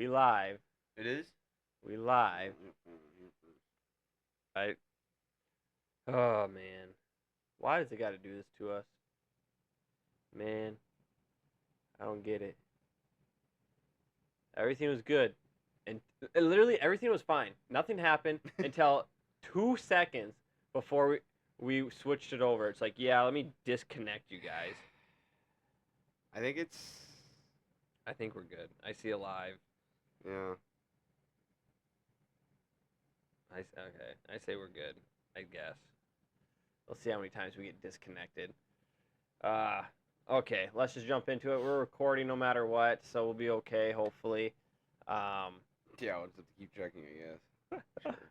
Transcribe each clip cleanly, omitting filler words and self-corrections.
We live. It is? We live. I. Oh man, why does it got to do this to us? Man, I don't get it. Everything was good, and literally everything was fine. Nothing happened until 2 seconds before we switched it over. It's like, yeah, let me disconnect you guys. I think it's. I think we're good. I see a live. Yeah. Okay. I say we're good. I guess. Let's see how many times we get disconnected. Okay, let's just jump into it. We're recording no matter what, so we'll be okay, hopefully. Yeah, we'll just have to keep checking, I guess. Sure.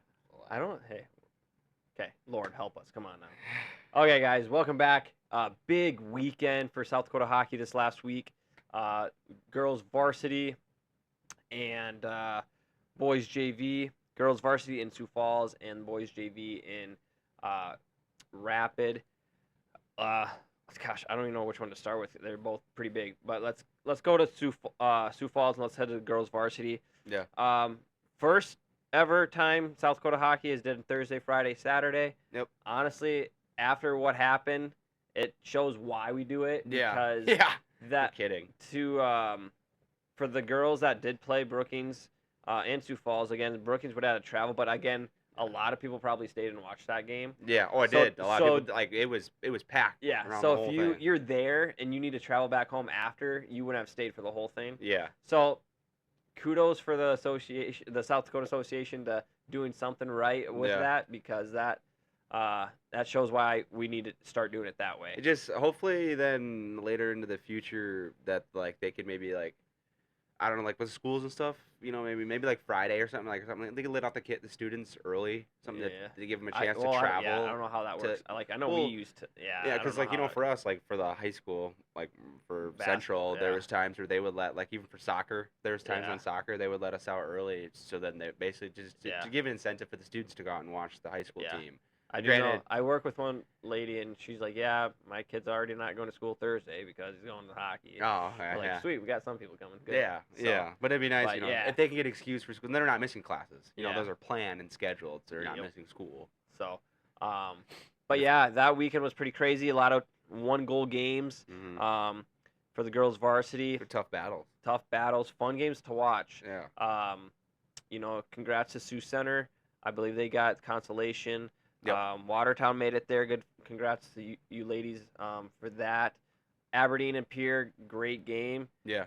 I don't. Hey. Okay, Lord help us. Come on now. Okay, guys, welcome back. Big weekend for South Dakota hockey this last week. Girls varsity and boys JV. Girls varsity in Sioux Falls and boys JV in Rapid. Gosh, I don't even know which one to start with. They're both pretty big, but let's go to Sioux Falls and let's head to the girls varsity. Yeah. First ever time South Dakota hockey is done Thursday, Friday, Saturday. Yep. Honestly, after what happened, it shows why we do it. Because Yeah. that You're kidding. For the girls that did play Brookings and Sioux Falls, again, Brookings would have to travel, but again, a lot of people probably stayed and watched that game. Yeah. Oh, I did. A lot of people like it was packed. Yeah. Around So the if whole thing. you're there and you need to travel back home after, you wouldn't have stayed for the whole thing. Yeah. So kudos for the association, the South Dakota Association, to doing something right with that, because that shows why we need to start doing it that way. It just hopefully then later into the future that like they could maybe like I don't know, like with schools and stuff, maybe like Friday or something. They could let off the students early, something to give them a chance to travel. I don't know how that works. I know we used to. Yeah, because for us, like for the high school, like for Central, there was times where they would let, like even for soccer, there was times on soccer they would let us out early, so then they basically just to give an incentive for the students to go out and watch the high school team. I do know. I work with one lady, and she's like, "Yeah, my kid's already not going to school Thursday because he's going to hockey." Oh, okay, we're like, sweet, we got some people coming. Good. Yeah. But it'd be nice, if they can get excused for school, and they're not missing classes. Those are planned and scheduled, so they're not missing school. So, but yeah, that weekend was pretty crazy. A lot of 1-goal games. Mm-hmm. For the girls varsity. They're tough battles. Tough battles, fun games to watch. Yeah. Congrats to Sioux Center. I believe they got consolation. Yep. Watertown made it there. Good. Congrats to you ladies for that. Aberdeen and Pierre, great game. Yeah.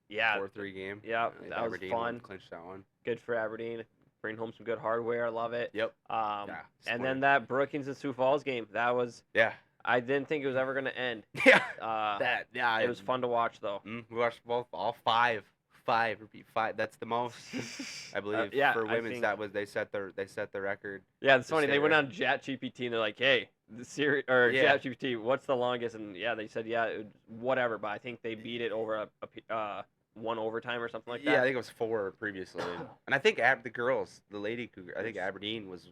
4-3 game. Yeah, that Aberdeen was fun. Clinched that one. Good for Aberdeen. Bring home some good hardware. I love it. Yep. And then that Brookings and Sioux Falls game. That was. Yeah. I didn't think it was ever gonna end. Yeah. It was fun to watch though. We watched all five. Repeat 5. That's the most, I believe. For women's, they set the record. Yeah, it's funny. They went on ChatGPT and they're like, "Hey, ChatGPT, what's the longest?" And they said, whatever. But I think they beat it over one overtime or something like that. Yeah, I think it was 4 previously. And I think the girls, the lady Cougar, I think Aberdeen was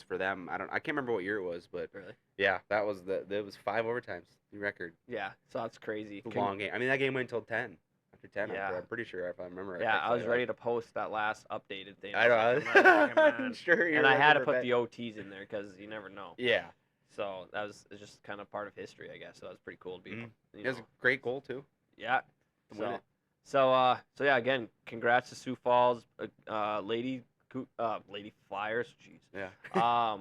for them. I can't remember what year it was, but really, yeah, that was it was 5 overtimes, the record. Yeah, so that's crazy. It's a long game. I mean, that game went until 10. After 10, yeah. I'm pretty sure if I remember right. Yeah, I was ready to post that last updated thing. I know. I'm sure. And I had to put the OTs in there because you never know. Yeah. So that was just kind of part of history, I guess. So that was pretty cool to be. Mm-hmm. It was a great goal too. Yeah. So yeah, again, congrats to Sioux Falls, Lady Flyers. Jeez. Yeah.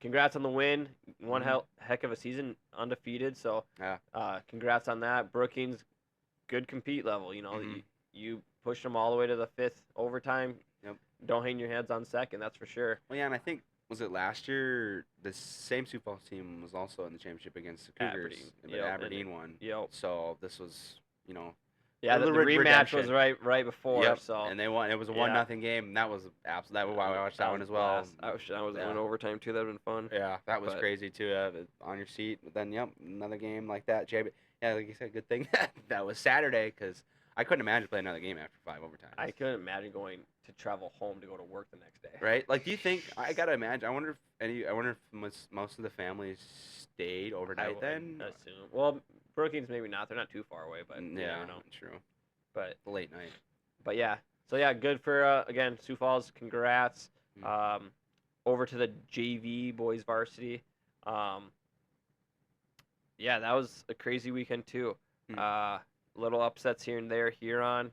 Congrats on the win. One heck of a season, undefeated. So congrats on that. Brookings, good compete level. You pushed them all the way to the 5th overtime. Yep. Don't hang your heads on second, that's for sure. Well, yeah, and I think, was it last year, the same Sioux Falls team was also in the championship against the Cougars. Aberdeen won. Yep. So this was, Yeah, the rematch was right before. Yep. So and they won. It was a 1-0 game, and that was absolutely why we watched that one as well. I wish that was in overtime too. That would have been fun. Yeah, that was crazy too. On your seat, but then another game like that. Yeah, like you said, good thing that was Saturday, because I couldn't imagine playing another game after 5 overtimes. I couldn't imagine going to travel home to go to work the next day. Right? Like, do you think? I gotta imagine. I wonder if most of the families stayed overnight then. I assume. Well, Brookings maybe not. They're not too far away, but yeah, true. But the late night. But yeah, so yeah, good for again Sioux Falls. Congrats. Over to the JV boys varsity. Um, yeah, that was a crazy weekend too. Little upsets here and there. Huron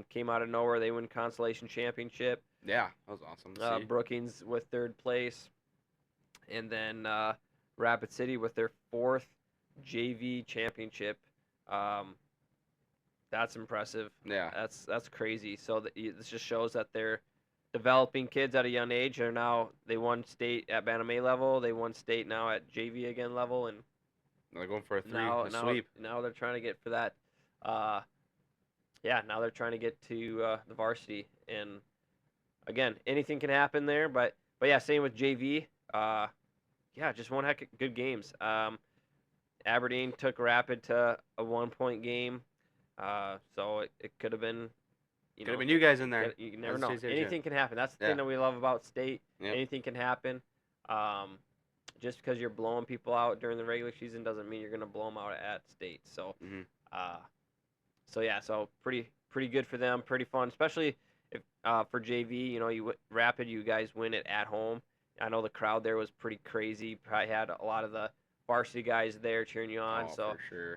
came out of nowhere. They win consolation championship. Yeah, that was awesome to see. Brookings with third place, and then Rapid City with their fourth JV championship. That's impressive. Yeah. That's crazy. So this just shows that they're developing kids at a young age. They won state at Bantam A level. They won state now at JV again level, and They're going for a sweep. Now they're trying to get for that. Now they're trying to get to the varsity, and again, anything can happen there. But yeah, same with JV. Just one heck of good games. Aberdeen took Rapid to a 1-point game. So it could have been, could have been you guys in there. You never know. Anything can happen. That's the thing that we love about state. Yep. Anything can happen. Just because you're blowing people out during the regular season doesn't mean you're gonna blow them out at state. So, so pretty good for them. Pretty fun, especially if for JV. Rapid, you guys win it at home. I know the crowd there was pretty crazy. Probably had a lot of the varsity guys there cheering you on. Oh, so for sure.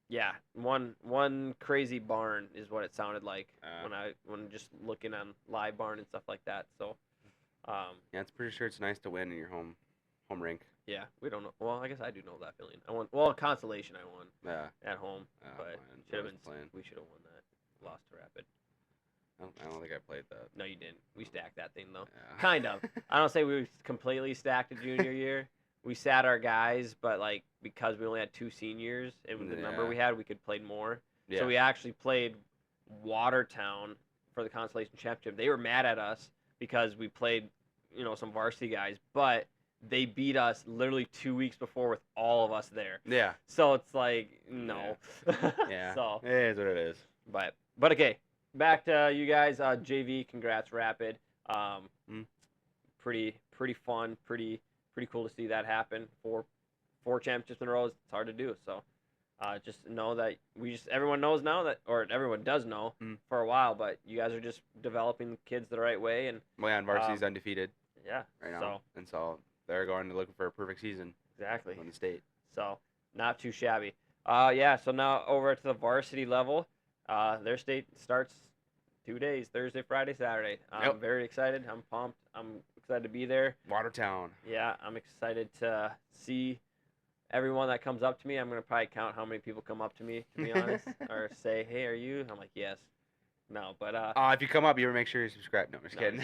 Yeah, one crazy barn is what it sounded like when just looking on live barn and stuff like that. So, it's pretty sure it's nice to win in your home rink. Yeah, we don't know. Well, I guess I do know that feeling. I won. Well, consolation I won. Yeah. At home, but we should have won that. Lost to Rapid. I don't think I played that. No, you didn't. We stacked that thing though. Yeah. Kind of. I don't say we completely stacked it junior year. We sat our guys, but because we only had 2 seniors and with the number we had, we could play more. Yeah. So we actually played Watertown for the consolation championship. They were mad at us because we played, some varsity guys, but they beat us literally 2 weeks before with all of us there. Yeah. So it's like, no. Yeah. So it is what it is. But okay, back to you guys. JV, congrats, Rapid. Pretty fun. Pretty cool to see that happen. Four championships in a row. It's hard to do. So just know that everyone knows now that, or everyone does know for a while, but you guys are just developing kids the right way. And varsity's undefeated. Yeah. Right now. So they're going to looking for a perfect season. Exactly. In the state. So not too shabby. So now over to the varsity level. Their state starts 2 days, Thursday, Friday, Saturday. I'm very excited. I'm pumped. I'm excited to be there. Watertown. Yeah, I'm excited to see everyone that comes up to me. I'm going to probably count how many people come up to me, to be honest, or say, hey, are you? I'm like, yes. No, but... if you come up, you make sure you subscribe. No, I'm just kidding.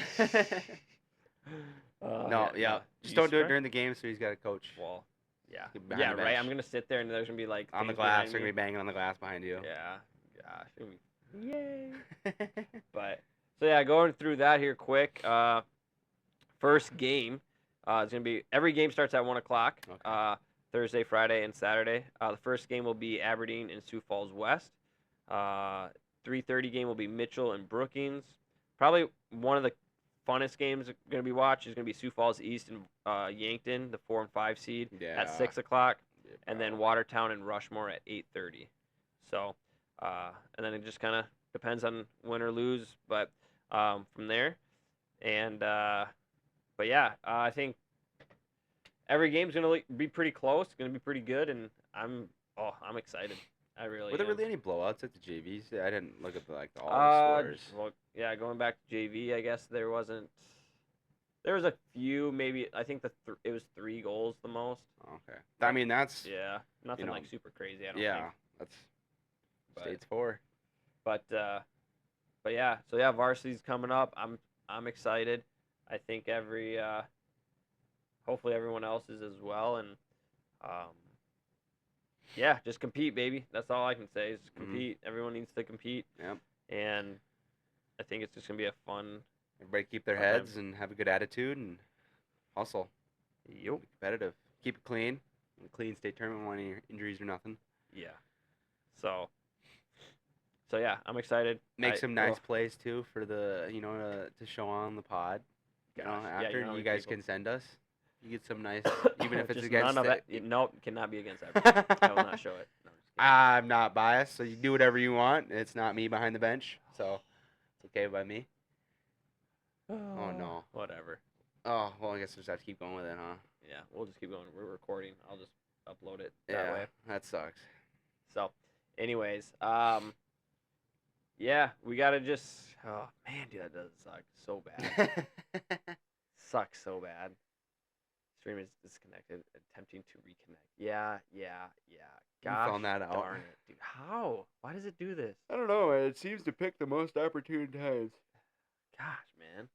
Just don't do it during the game, so he's got a coach. Well, yeah. Yeah, right. I'm going to sit there, and there's going to be, on the glass. They're going to be banging on the glass behind you. Yeah. Gosh. Yay. But, going through that here quick. First game, it's going to be, every game starts at 1 o'clock, Thursday, Friday, and Saturday. The first game will be Aberdeen and Sioux Falls West. 3:30 game will be Mitchell and Brookings. Probably one of the funnest games going to be watched is going to be Sioux Falls East and Yankton, the 4 and 5 seed, at 6 o'clock. And then Watertown and Rushmore at 8:30. So, and then it just kind of depends on win or lose, but from there. And, I think every game's going to be pretty close. It's going to be pretty good, and I'm excited. I really Were there really any blowouts at the JVs? I didn't look at all the scores. Well, yeah, going back to JV, I guess there wasn't. There was a few, maybe. I think it was 3 goals the most. Okay. I mean, that's nothing like super crazy. I don't think. Yeah, that's state's 4. But varsity's coming up. I'm excited. I think hopefully everyone else is as well, and just compete, baby. That's all I can say is compete. Everyone needs to compete. Yep. And I think it's just gonna be a fun. Everybody keep their heads and have a good attitude and hustle. Yep. Be competitive. Keep it clean. Clean state tournament. Want any injuries or nothing. Yeah. So I'm excited. Make some nice plays too for the to show on the pod. After you guys can send us. You get some nice, even if it's against. Nope, cannot be against that. I will not show it. No, I'm not biased, so you do whatever you want. It's not me behind the bench. so it's okay by me. Oh no. Whatever. Oh well, I guess we'll just have to keep going with it, huh? Yeah, we'll just keep going. We're recording. I'll just upload it that Yeah, way. that sucks. So, anyways, yeah, we gotta just. Oh man, dude, that does suck so bad. Sucks so bad. Stream is disconnected. Attempting to reconnect. Yeah. You Gosh found that out. darn it, dude. How? Why does it do this? I don't know. It seems to pick the most opportune times. Gosh, man.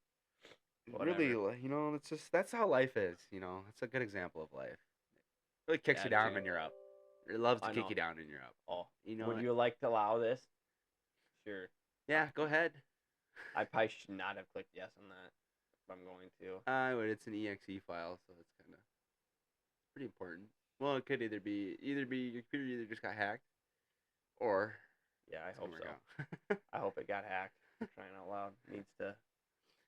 Really, Whatever. it's just that's how life is. It's a good example of life. It really kicks Yeah, you down dude. when you're up. It loves to I kick know. you down when you're up. Oh, You know would it. you like to allow this? Sure. Yeah, go ahead. I probably should not have clicked yes on that. If I'm going to. I would. It's an exe file, so it's kind of pretty important. Well, it could either be your computer either just got hacked, or Yeah, I it's hope gonna so. work out. I hope it got hacked. Trying out loud needs to.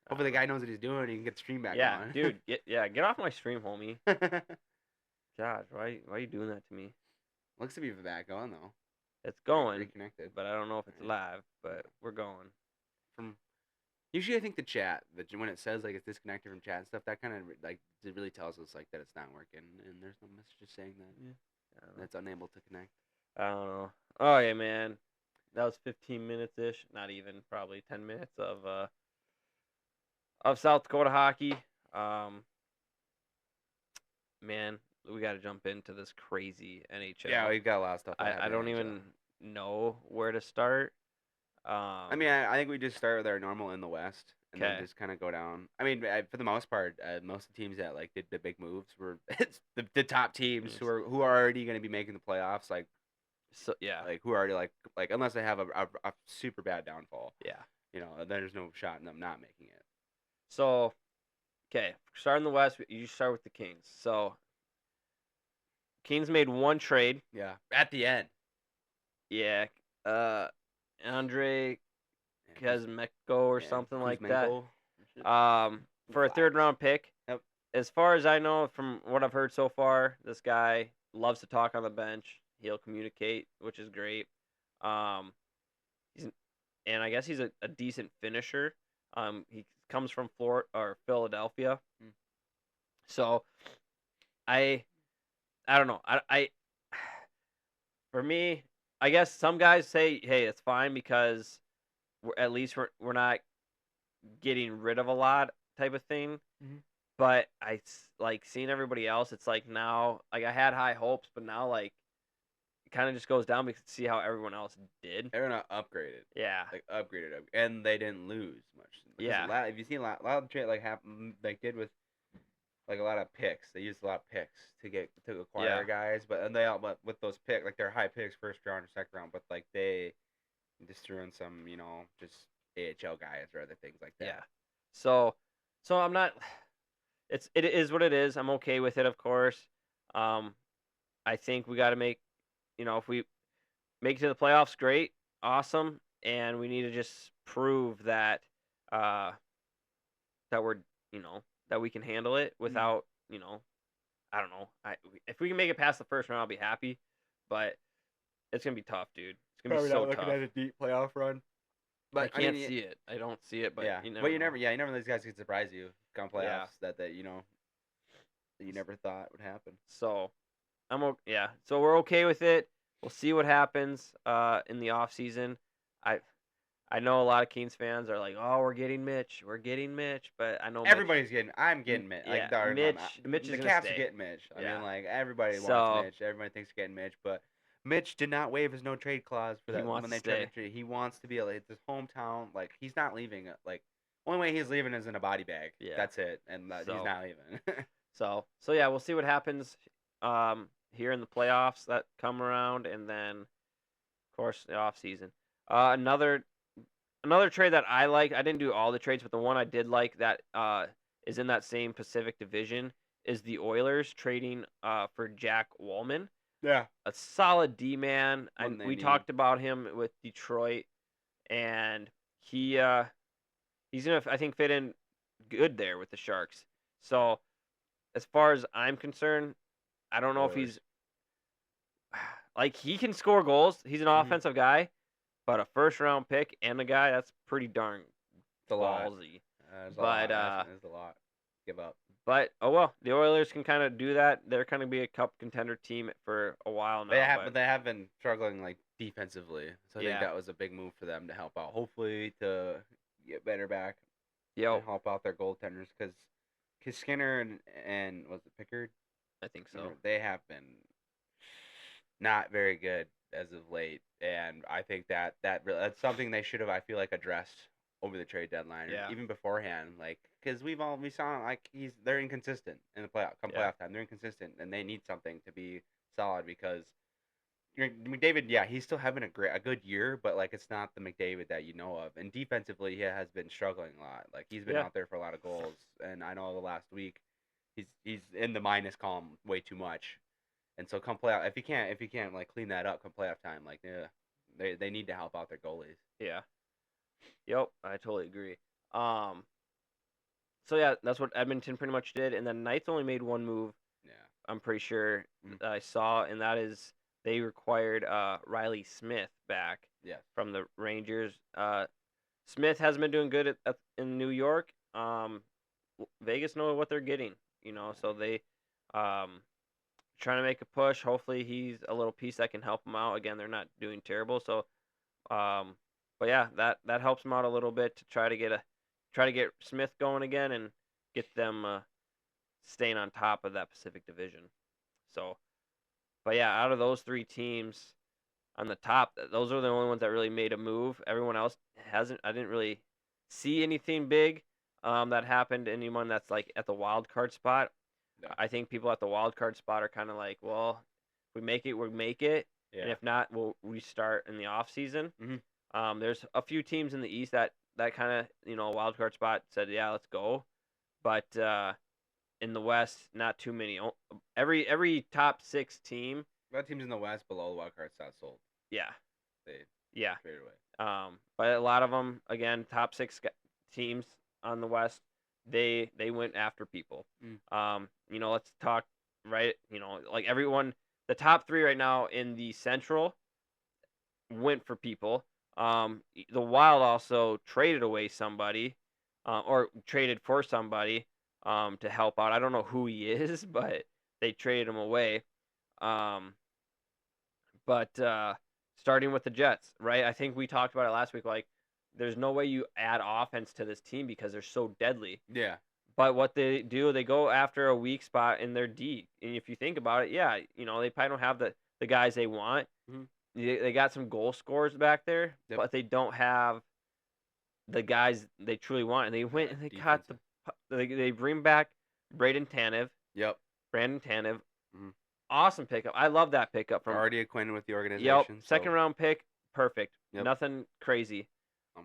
Hopefully the guy knows what he's doing. And he can get the stream back Yeah, on. dude. Get off my stream, homie. Gosh, why are you doing that to me? Looks to be back on though. It's going, Reconnected. but I don't know if it's Alright. live. But we're going. From usually, I think the chat that when it says like it's disconnected from chat and stuff, that kind of like it really tells us like that it's not working, and there's no messages saying that that's unable to connect. I don't know. Oh yeah, man. That was 15 minutes ish. Not even, probably 10 minutes of South Dakota hockey. Man, we got to jump into this crazy NHL. Yeah, we've got a lot of stuff. I don't even know where to start. I mean, I think we just start with our normal in the West, and then just kind of go down. I mean, for the most part, most of the teams that like did the big moves were it's the top teams who are already going to be making the playoffs. Like, so yeah, like who are already like unless they have a super bad downfall. Yeah, there's no shot in them not making it. So, okay, starting the West, you start with the Kings. So, Kings made one trade. Yeah, at the end. Yeah, Andre Kuzmenko or something like that. For a third round pick. Yep. As far as I know, from what I've heard so far, this guy loves to talk on the bench. He'll communicate, which is great. And I guess he's a decent finisher. He comes from Philadelphia. So I don't know. I for me, I guess some guys say, hey, it's fine because at least we're not getting rid of a lot type of thing. Mm-hmm. But I like seeing everybody else. It's like now, like I had high hopes, but now like it kind of just goes down because see how everyone else did. Everyone upgraded. Yeah. Like upgraded, and they didn't lose much. Yeah. If you see a lot of trade like happen, like did with like a lot of picks. They used a lot of picks to acquire guys, but with those picks, like they're high picks, first round or second round, but like they just threw in some, just AHL guys or other things like that. Yeah. So I'm not. It is what it is. I'm okay with it, of course. I think we got to make, if we make it to the playoffs, great, awesome, and we need to just prove that that we're, that we can handle it without, I don't know. If we can make it past the first round, I'll be happy, but it's gonna be tough, dude. It's gonna be so tough. Looking at a deep playoff run. But I can't see it. I don't see it. But yeah, you never. But you never. Yeah, you never. These guys can surprise you. Come playoffs that you never thought would happen. So, yeah. So we're okay with it. We'll see what happens in the off season. I know a lot of Kings fans are like, "Oh, we're getting Mitch. We're getting Mitch." But I know everybody's getting. I'm getting Mitch. Yeah, like, Mitch is the gonna Caps stay. are getting Mitch. I Yeah. mean, like everybody wants Mitch. Everybody thinks they're getting Mitch, but Mitch did not waive his no trade clause for that when they traded. He wants to be it's his hometown. Like he's not leaving. Like only way he's leaving is in a body bag. Yeah. That's it, and he's not leaving. so yeah, we'll see what happens here in the playoffs that come around, and then of course the off season. Another trade that I like. I didn't do all the trades, but the one I did like that is in that same Pacific Division is the Oilers trading for Jack Wallman. Yeah, a solid D-man. We talked about him with Detroit, and he's gonna, I think, fit in good there with the Sharks. So, as far as I'm concerned, I don't know if he's like he can score goals. He's an offensive guy, But a first-round pick and a guy, that's pretty darn It's a lot. ballsy. There's a But lot. That's a lot. Give up. oh well, the Oilers can kind of do that. They're kind of be a cup contender team for a while now. But they have been struggling like defensively, so I think Yeah. that was a big move for them to help out. Hopefully, to get better back Yo, and help out their goaltenders because Skinner and was it Pickard? I think so. They have been not very good as of late, and I think that's something they should have, I feel like, addressed over the trade deadline, or Yeah. even beforehand, like because we saw like they're inconsistent in the playoff time. They're inconsistent, and they need something to be solid because McDavid, yeah, he's still having a good year, but like it's not the McDavid that you know of, and defensively he has been struggling a lot. Like he's been Yeah. out there for a lot of goals, and I know the last week he's in the minus column way too much. And so come playoff, if you can't like clean that up come playoff time, like yeah, they need to help out their goalies. Yeah. Yep, I totally agree. So yeah, that's what Edmonton pretty much did, and then Knights only made one move. Yeah. I'm pretty sure Mhm. that I saw, and that is they required Riley Smith back Yes. from the Rangers. Smith hasn't been doing good in New York. Vegas know what they're getting, so they trying to make a push. Hopefully, he's a little piece that can help them out. Again, they're not doing terrible, so but yeah, that helps them out a little bit to try to get Smith going again and get them staying on top of that Pacific Division. So, but yeah, out of those three teams on the top, those are the only ones that really made a move. Everyone else hasn't. I didn't really see anything big that happened. Anyone that's like at the wild card spot. No. I think people at the wild card spot are kind of like, well, if we make it, we make it, Yeah. and if not, we'll restart in the off season. Mhm. There's a few teams in the East that kind of wild card spot said, yeah, let's go, but in the West, not too many. Every top 6 team. That teams in the West below the wild card spot sold. Yeah. They Yeah. traded away. But a lot of them, again, top 6 teams on the West, they went after people. Let's talk right. Like everyone, the top 3 right now in the Central went for people. The Wild also traded away somebody, or traded for somebody, to help out. I don't know who he is, but they traded him away. But starting with the Jets, right? I think we talked about it last week. Like, there's no way you add offense to this team because they're so deadly. Yeah. But what they do, they go after a weak spot in their D. And if you think about it, yeah, they probably don't have the guys they want. Mhm. They got some goal scorers back there, Yep. but they don't have the guys they truly want. And they went and they got they bring back Braden Tanev. Yep. Brandon Tanev. Mhm. Awesome pickup. I love that pickup from. Already acquainted with the organization. Yep. So. Second round pick, perfect. Yep. Nothing crazy.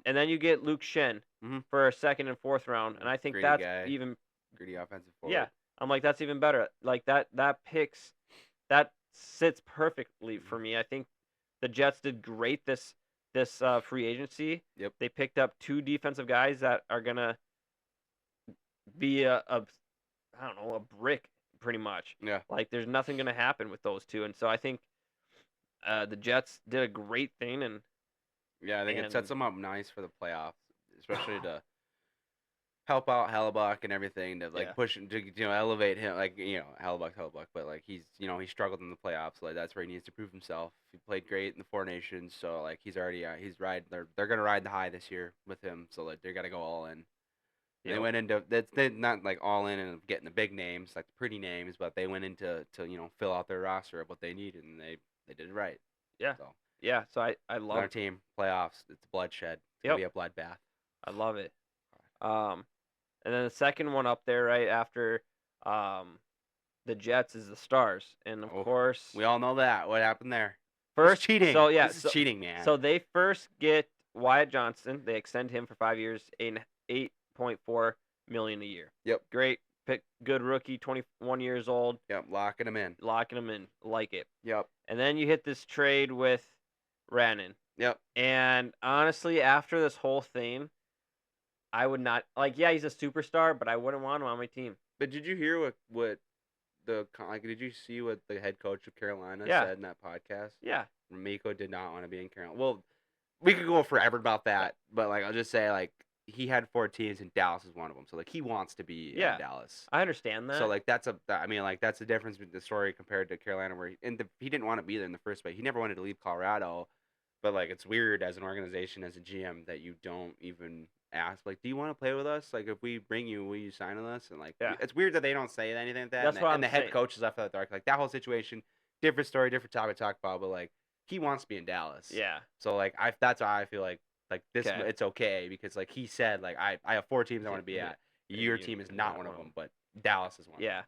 And then you get Luke Shen for a second and fourth round, and I think Gritty that's guy. even Gritty offensive forward. Yeah, I'm like that's even better. Like that sits perfectly for me. I think the Jets did great this free agency. Yep. They picked up 2 defensive guys that are gonna be a I don't know, a brick pretty much. Yeah. Like there's nothing gonna happen with those 2, and so I think the Jets did a great thing. And yeah, I think it sets them up nice for the playoffs, especially to help out Hellebuck and everything, to like push him to elevate him. Like Hellebuck, but like he's he struggled in the playoffs. Like that's where he needs to prove himself. He played great in the Four Nations, so like he's already They're gonna ride the high this year with him, so like they gotta go all in. Yep. They went into they not like all in and getting the big names, like the pretty names, but they went into fill out their roster of what they needed, and they did it right. Yeah. So. Yeah, so I love our team playoffs. It's bloodshed. It's gonna be a bloodbath. I love it. And then the second one up there right after the Jets is the Stars, and of course we all know that. What happened there? First it's cheating. So yeah, this is cheating, man. So they first get Wyatt Johnston. They extend him for 5 years, $8.4 million a year. Yep. Great pick, good rookie, 21 years old. Yep, locking him in. Like it. Yep. And then you hit this trade with Rannon. Yep. And honestly, after this whole thing, I would not yeah, he's a superstar, but I wouldn't want him on my team. But did you hear what did you see what the head coach of Carolina said in that podcast? Yeah. Miko did not want to be in Carolina. Well, we could go forever about that, but like I'll just say like he had 4 teams and Dallas is one of them. So like he wants to be Yeah. in Dallas. I understand that. So like I mean like that's the difference with the story compared to Carolina where he didn't want to be there in the first place. He never wanted to leave Colorado, but like it's weird as an organization as a GM that you don't even ask like, do you want to play with us? Like if we bring you, will you sign with us? And like it's weird that they don't say anything like that. That's what I'm and the head saying. coach is left in the dark. Like that whole situation, different story, different topic to talk about, but like he wants to be in Dallas. Yeah. So like that's why I feel like this Okay. it's okay because like he said like I have 4 teams I want to be at. Your team is not one of them, but Dallas is one. Yeah.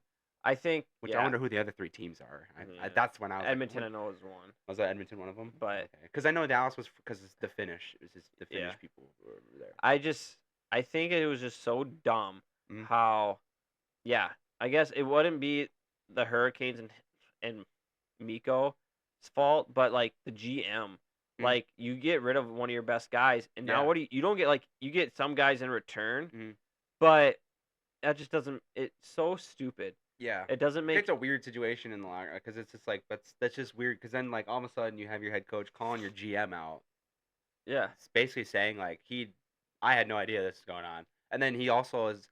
I think. Which I wonder who the other 3 teams are. That's when I was Edmonton. like, I know is one. Was that Edmonton one of them? But because I know Dallas was because it's the Finnish. It was just the Finnish people who were there. I think it was just so dumb Mhm. how, yeah. I guess it wouldn't be the Hurricanes and Mikko's fault, but like the GM. Like you get rid of one of your best guys, and now what do you don't get like you get some guys in return, but that just doesn't. It's so stupid. Yeah, it doesn't make. It's a weird situation in the locker because it's just like that's just weird because then like all of a sudden you have your head coach calling your GM out. Yeah, it's basically saying like I had no idea this was going on, and then he also is,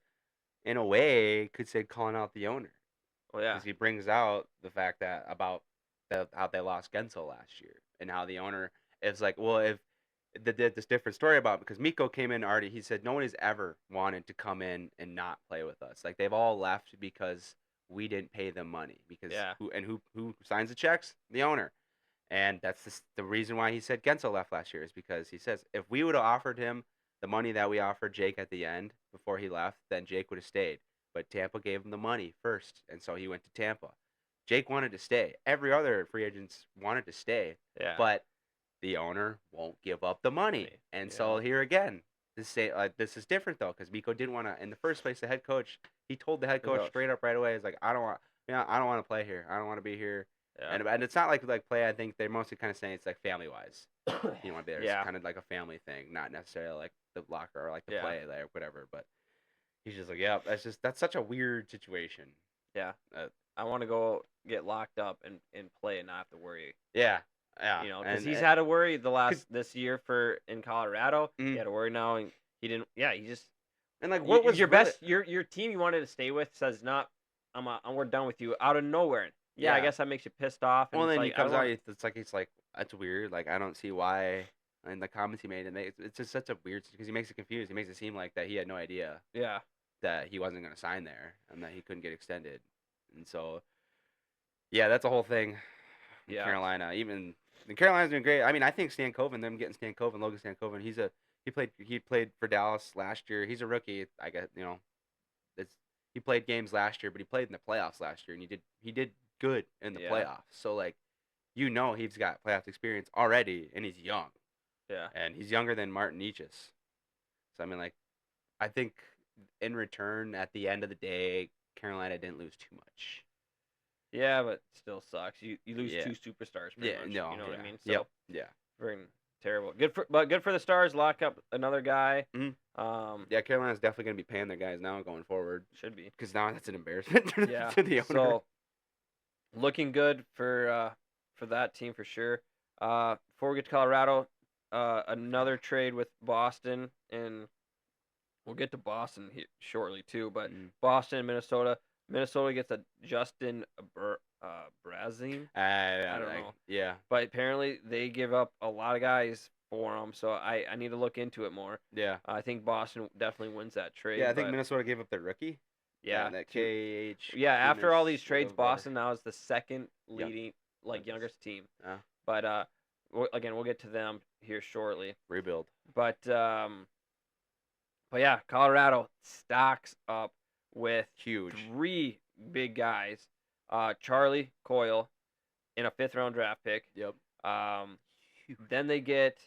in a way, could say calling out the owner. Well, yeah, because he brings out the fact that about how they lost Gensel last year and how the owner is like, well, if this different story about because Mikko came in already, he said no one has ever wanted to come in and not play with us. Like they've all left because we didn't pay them money because who signs the checks? The owner. And that's the reason why he said Gensel left last year is because he says if we would have offered him the money that we offered Jake at the end before he left, then Jake would have stayed. But Tampa gave him the money first, and so he went to Tampa. Jake wanted to stay. Every other free agents wanted to stay, but the owner won't give up the money. And so here again, this is different though because Mikko didn't want to. In the first place, the head coach he told the head coach straight up right away, "Is like I don't want to play here. I don't want to be here." Yeah. And it's not like play. I think they're mostly kind of saying it's like family wise. You want to be there. It's kind of like a family thing, not necessarily like the locker or like the play there, whatever. But he's just like, yeah, that's such a weird situation. Yeah, I want to go get locked up and play and not have to worry. Yeah, You know, because he's had to worry this year in Colorado. He had to worry now, and he didn't. Yeah, he just and like what was your best your team you wanted to stay with says not. We're done with you out of nowhere. Yeah, I guess that makes you pissed off. And well, then like, he comes out. It's like that's weird. Like I don't see why. And the comments he made, it's just such a weird because he makes it confused. He makes it seem like that he had no idea. Yeah. That he wasn't going to sign there and that he couldn't get extended, and so. Yeah, that's a whole thing. Yeah. Carolina, Carolina's doing great. I mean, I think them getting Logan Stankoven. He played for Dallas last year. He's a rookie. I guess he played games last year, but he played in the playoffs last year, and he did good in the playoffs. So like, he's got playoff experience already, and he's young. Yeah. And he's younger than Martin Necas. So I mean, like, I think in return, at the end of the day, Carolina didn't lose too much. Yeah, but still sucks. You lose 2 superstars pretty much. You know what I mean? So very terrible. Good for the Stars. Lock up another guy. Yeah, Carolina's definitely gonna be paying their guys now going forward. Should be because now that's an embarrassment to the owner. So looking good for that team for sure. Before we get to Colorado, another trade with Boston, and we'll get to Boston shortly too. But Boston and Minnesota. Minnesota gets a Justin Brazing. I don't know. Yeah. But apparently they give up a lot of guys for him, so I need to look into it more. Yeah. I think Boston definitely wins that trade. Yeah, I think Minnesota gave up their rookie. Yeah. That KH. Yeah, after all these trades, Boston now is the second leading youngest team. Yeah. But again, we'll get to them here shortly. Rebuild. But yeah, Colorado stocks up with huge 3 big guys. Charlie Coyle in a 5th-round draft pick. Yep. Then they get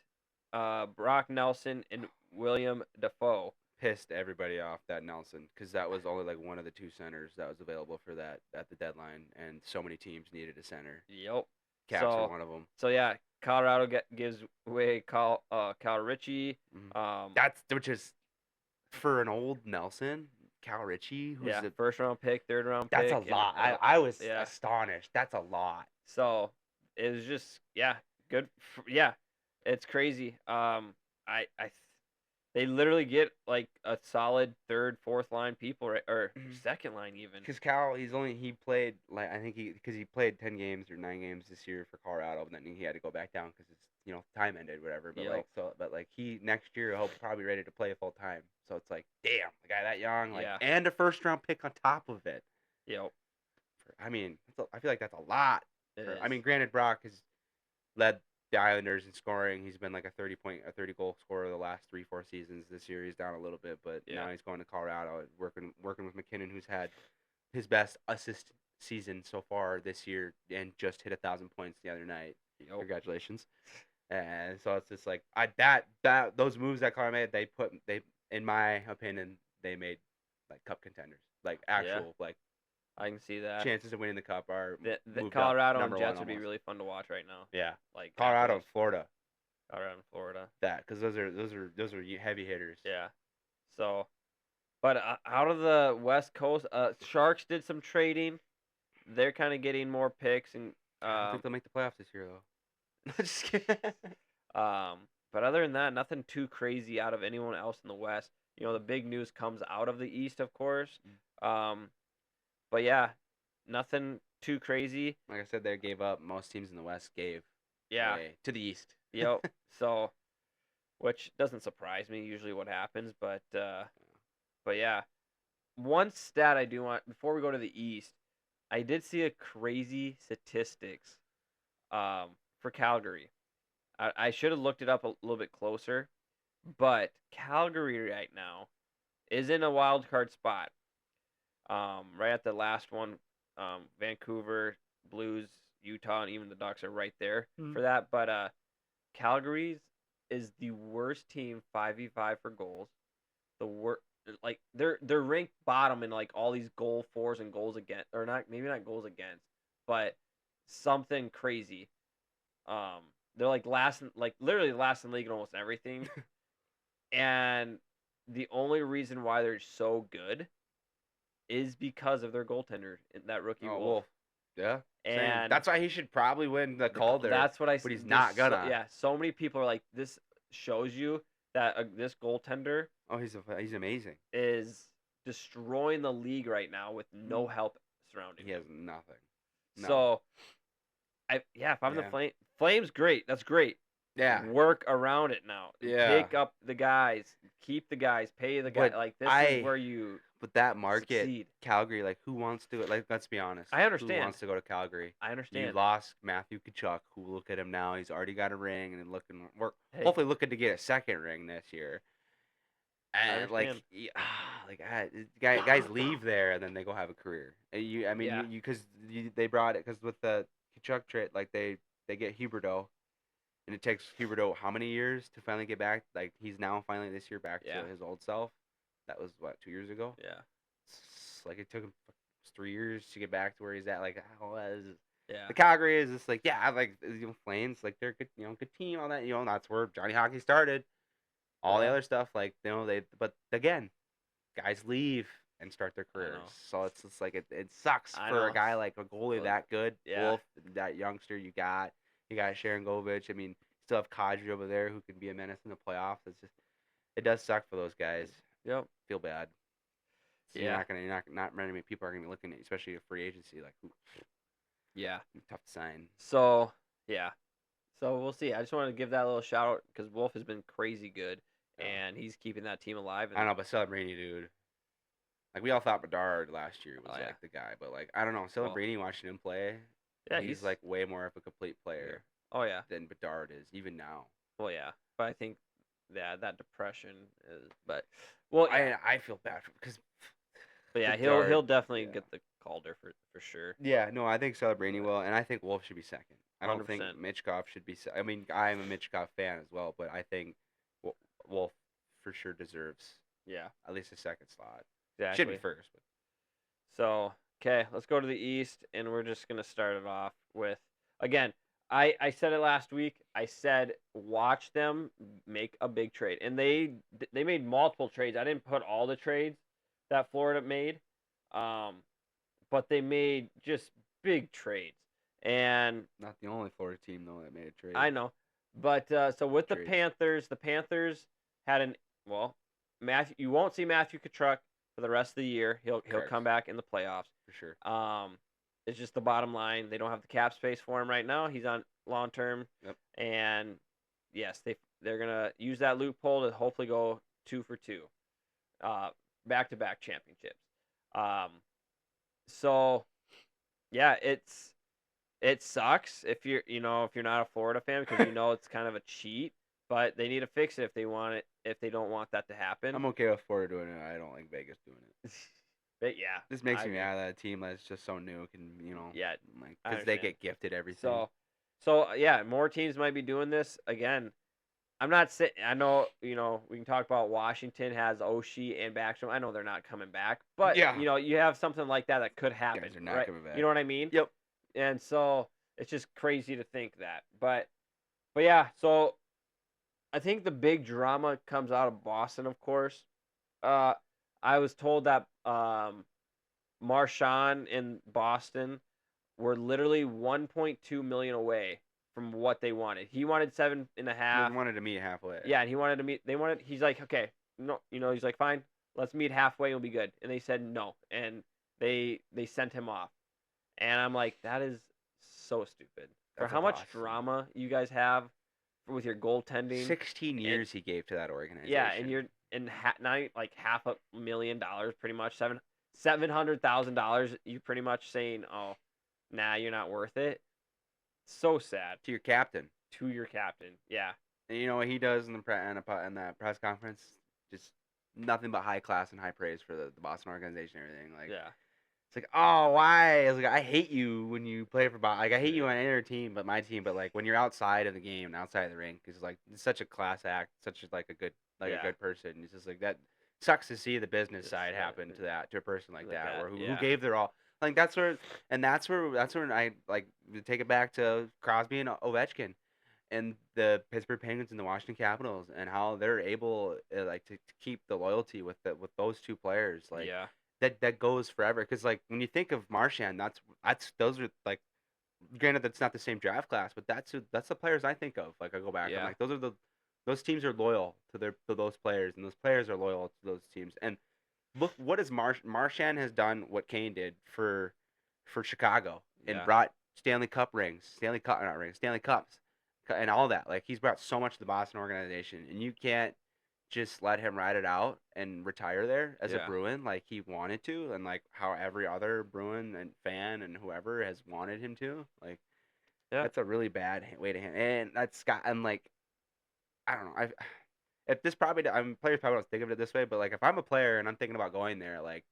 Brock Nelson and William Dafoe. Pissed everybody off that Nelson because that was only like one of the 2 centers that was available for that at the deadline, and so many teams needed a center. Yep. Caps are one of them. So yeah, Colorado gives away Cal Ritchie. Which is for an old Nelson. Cal Ritchie, who's the 1st-round pick, 3rd-round pick. That's a lot. I was astonished. That's a lot. So it was just good. It's crazy. They literally get like a solid third, fourth line people, right, or second line even. Because Cal, he played like I think because he played 10 games or 9 games this year for Colorado, but then he had to go back down because it's time ended, whatever. But Yep. he next year he'll probably ready to play full time. So it's like, damn, the guy that young, like, Yeah. and a first round pick on top of it. Yep. I mean, I feel like that's a lot. I mean, granted, Brock has led the Islanders in scoring. He's been like a 30 goal scorer the last 3-4 seasons. This year he's down a little bit, but now he's going to Colorado, working with McKinnon, who's had his best assist season so far this year and just hit 1,000 points the other night. Yep. Congratulations. And so it's just like those moves that Colorado made, they in my opinion they made like cup contenders, like actual like. I can see that. Chances of winning the cup are the Colorado and Jets would be really fun to watch right now. Yeah, like Colorado and Florida. Colorado and Florida. That because those are heavy hitters. Yeah. So, but out of the West Coast, Sharks did some trading. They're kind of getting more picks, and I don't think they'll make the playoffs this year though. Just kidding. But other than that, nothing too crazy out of anyone else in the West. The big news comes out of the East, of course. But yeah, nothing too crazy. Like I said, they gave up. Most teams in the West gave away to the East. Yep. So, which doesn't surprise me. Usually, what happens, but yeah. One stat I do want before we go to the East, I did see a crazy statistics, for Calgary. I should have looked it up a little bit closer, but Calgary right now is in a wild card spot. Right at the last one, Vancouver, Blues, Utah, and even the Ducks are right there for that. But Calgary's is the worst team 5v5 for goals. Like they're ranked bottom in like all these goal fors and goals against, or not, maybe not goals against, but something crazy. They're like literally last in the league in almost everything. And the only reason why they're so good is because of their goaltender, that rookie Wolf. Yeah. And that's why he should probably win the Calder. That's what I said. But he's not gonna. So many people are like, this shows you that this goaltender. Oh, he's amazing. Is destroying the league right now with no help surrounding him. He has nothing. No. So, if I'm the Flames, great. That's great. Yeah. Work around it now. Yeah. Pick up the guys. Keep the guys. Pay the guys. Like, this is where you. But that market, succeed. Calgary, like, who wants to? Like, let's be honest. I understand. Who wants to go to Calgary? I understand. You lost Matthew Tkachuk, who look at him now. He's already got a ring and hopefully looking to get a second ring this year. And guys leave there and then they go have a career. Because they brought it because with the Tkachuk trade, like they get Huberdeau. And it takes Huberdeau how many years to finally get back? Like, he's now finally this year back to his old self. That was, 2 years ago? Yeah. It's like, it took him 3 years to get back to where he's at. Like, yeah. The Calgary is just like, Flames, like, they're good, good team, all that. That's where Johnny Hockey started. All the other stuff, like, but again, guys leave and start their careers. So it's just like, it sucks for a guy like a goalie that good. Yeah. Wolf, that youngster you got. You got Sharon Govich. I mean, still have Kadri over there who can be a menace in the playoffs. It does suck for those guys. Yep. Feel bad. So not many people are gonna be looking at you, especially a free agency. Like, yeah, tough to sign. So yeah, so we'll see. I just wanted to give that a little shout out because Wolf has been crazy good, and he's keeping that team alive. I don't know, but Celebrini, dude. Like, we all thought Bedard last year was like the guy, but like, I don't know, Celebrini, watching him play. Yeah, he's like way more of a complete player. Oh yeah. Than Bedard is even now. Well, yeah, but I think that depression is. But I feel bad because. But yeah, he'll definitely get the Calder for sure. Yeah, no, I think Celebrini will, and I think Wolf should be second. I don't 100%. think Michkov should be. I mean, I'm a Michkov fan as well, but I think Wolf for sure deserves. Yeah. At least a second slot. Exactly. Should be first. But. So. Okay, let's go to the East, and we're just going to start it off with, again, I said it last week. I said watch them make a big trade, and they made multiple trades. I didn't put all the trades that Florida made, but they made just big trades. And not the only Florida team, though, that made a trade. I know, But so with the Trades. Panthers had Matthew. You won't see Matthew Tkachuk for the rest of the year. He'll Correct. come back in the playoffs. For sure. It's just the bottom line. They don't have the cap space for him right now. He's on long term. Yep. And yes, they're gonna use that loophole to hopefully go 2 for 2, back-to-back championships. So yeah, it sucks if you're not a Florida fan because it's kind of a cheat, but they need to fix it if they don't want that to happen. I'm okay with Florida doing it. I don't like Vegas doing it. But yeah, This makes me mad that a team that's just so new can, yeah, like, because they get gifted everything. So yeah, more teams might be doing this again. I'm not saying. I know we can talk about Washington has Oshie and Backstrom. I know they're not coming back, but Yeah. you have something like that could happen. Guys are not right? coming back. You know what I mean? Yep. And so it's just crazy to think that. But yeah, so I think the big drama comes out of Boston, of course. I was told that Marchand in Boston were literally 1.2 million away from what they wanted. He wanted 7.5. They wanted to meet halfway. Yeah, and he wanted to meet. He's like, okay, no, he's like, fine, let's meet halfway. It'll be good. And they said no, and they sent him off. And I'm like, that is so stupid. For how much drama you guys have with your goaltending. 16 years he gave to that organization. Yeah, and you're not like $500,000 pretty much, $700,000. You're pretty much saying, oh, nah, you're not worth it. So sad. To your captain. Yeah. And you know what he does in that press conference? Just nothing but high class and high praise for the Boston organization and everything. Like, yeah. It's like, oh, why? I was like, I hate you when you play for Boston. Like, I hate you on any other team but my team. But like when you're outside of the game and outside of the rink, it's like it's such a class act, such a good person. It's just like that sucks to see the business side happen to a person like that, or who gave their all. Like that's where I like take it back to Crosby and Ovechkin, and the Pittsburgh Penguins and the Washington Capitals, and how they're able to keep the loyalty with those two players. Like that goes forever. Because like when you think of Marchand, those are like, granted that's not the same draft class, but that's the players I think of. Like I go back, I'm like those teams are loyal to those players, and those players are loyal to those teams. And look what has Marchand has done what Kane did for Chicago and brought Stanley Cups, and all that. Like he's brought so much to the Boston organization, and you can't just let him ride it out and retire there as a Bruin like he wanted to, and like how every other Bruin and fan and whoever has wanted him to. Like that's a really bad way to handle. And that's got. I'm like, I don't know. Players probably don't think of it this way, but like if I'm a player and I'm thinking about going there, like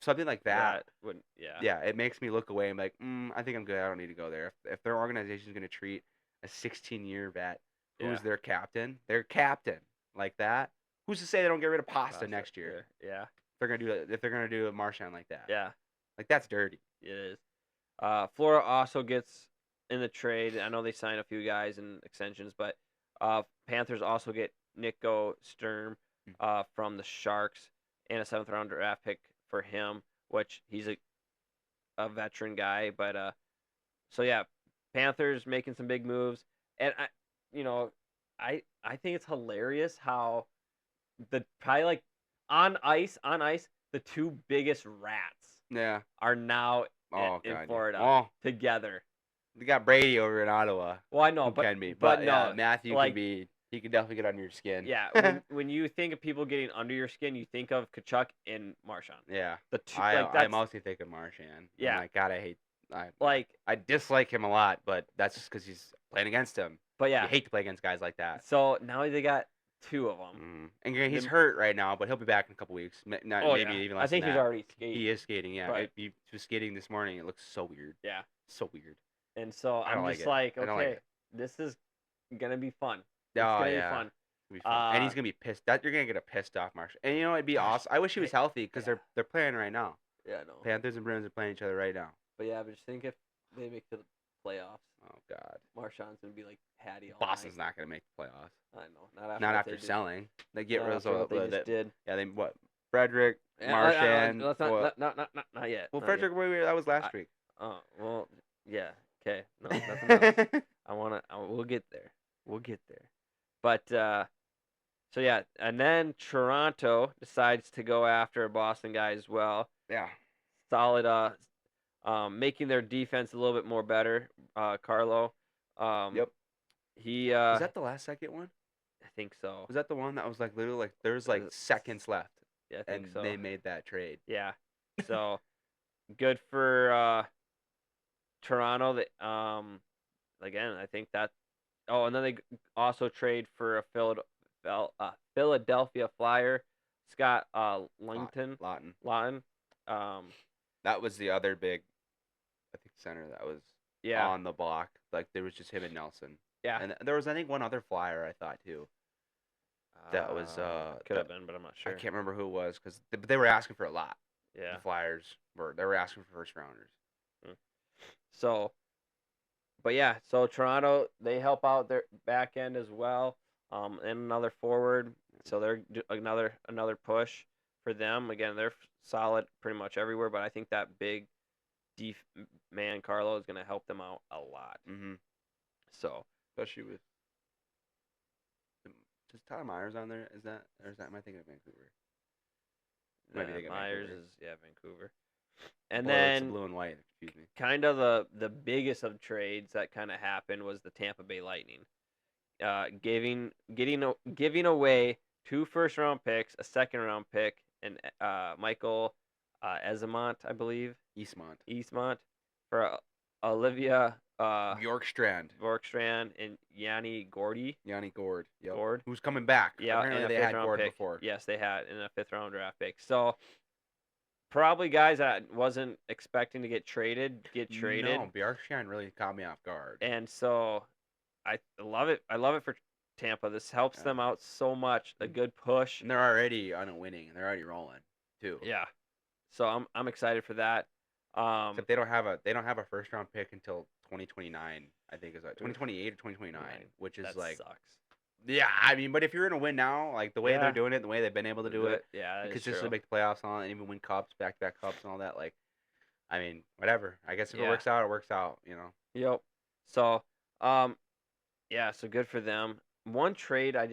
something like that, it makes me look away and be like, I think I'm good. I don't need to go there. If their organization is going to treat a 16-year vet who's their captain like that, who's to say they don't get rid of Pasta next year? Yeah. If they're gonna do a Marchand like that. Yeah. Like that's dirty. It is. Florida also gets in the trade. I know they signed a few guys in extensions, but Panthers also get Nico Sturm from the Sharks and a 7th-round draft pick for him, which he's a veteran guy. But so yeah, Panthers making some big moves, and I think it's hilarious how probably like on ice the two biggest rats are now in Florida together. They got Brady over in Ottawa. Well, I know, but no, Matthew he can definitely get under your skin. Yeah, when you think of people getting under your skin, you think of Tkachuk and Marchand. Yeah, the two. I mostly think of Marchand. Yeah, I'm like, God, I dislike him a lot, but that's just because he's playing against him. But yeah, you hate to play against guys like that. So now they got two of them. And he's hurt right now, but he'll be back in a couple weeks. Maybe even less. I think he's already skating. He is skating. Yeah, he was skating this morning. It looks so weird. Yeah, so weird. And so I'm just like, okay, this is gonna be fun. It's gonna be fun. It's gonna be fun. And he's gonna be pissed. You're gonna get a pissed off Marshall. And you know it'd be awesome. I wish he was healthy because they're playing right now. Yeah, I know. Panthers and Bruins are playing each other right now. But but just think if they make the playoffs. Oh God. Marchand's gonna be like Hattie all Boston's night. not gonna make the playoffs. I know. Not after selling. They get rid of what they just did. Yeah, they Frederick, Marchand. Not yet. Well, Frederick, that was last week. Oh well, yeah. Okay. No, nothing else. We'll get there. But so yeah, and then Toronto decides to go after a Boston guy as well. Yeah. Solid, making their defense a little bit more better. Carlo, Yep. he, Was that the last second one? I think so. Was that the one that was like literally like there's like seconds left Yeah, I think and so. they made that trade? Yeah, so good for Toronto. That again, I think that. Oh, and then they also trade for a Philadelphia Flyer, Scott Langton. Lawton. Um, That was the other big, I think, center that was yeah, on the block. Like there was just him and Nelson. yeah. And there was I think one other flyer I thought too. That was could have been, but I'm not I sure. can't remember who it was because they were asking for a lot. Yeah. The Flyers they were asking for first rounders. So, but yeah, so Toronto, they help out their back end as well, and another forward. So they're another push for them. Again, they're solid pretty much everywhere, but I think that big man Carlo is going to help them out a lot. Mm-hmm. So, Especially with is Tyler Myers on there? Is that or is that am I thinking of Vancouver? Might be thinking Myers Vancouver. is Vancouver. And Or it's then blue and white. Excuse me. kind of the biggest of trades that kind of happened was the Tampa Bay Lightning, giving away 2 first-round picks, a second-round pick, and Michael Esamont, I believe, Eastmont for Olivia Bjorkstrand and Yanni Gordy. Gord. Yep. Gord. Who's coming back? Yeah, apparently they had Gord pick. before. Yes, they had in a 5th-round draft pick. So probably guys that wasn't expecting to get traded. No, Bjorkstrand really caught me off guard. And so I love it. I love it for Tampa. This helps them out so much. A good push. And they're already on a winning, and they're already rolling too. Yeah. So I'm excited for that. Except they don't have a first round pick until 2029. I think is like 2028 or 2029, which is that like sucks. Yeah, I mean, but if you're gonna win now, like the way they're doing it, the way they've been able to do it, yeah, consistently make the playoffs and all that, and even win cups, back-to-back cups and all that, like, I mean, whatever. I guess if it works out, it works out, you know. Yep. So, yeah, so good for them. One trade I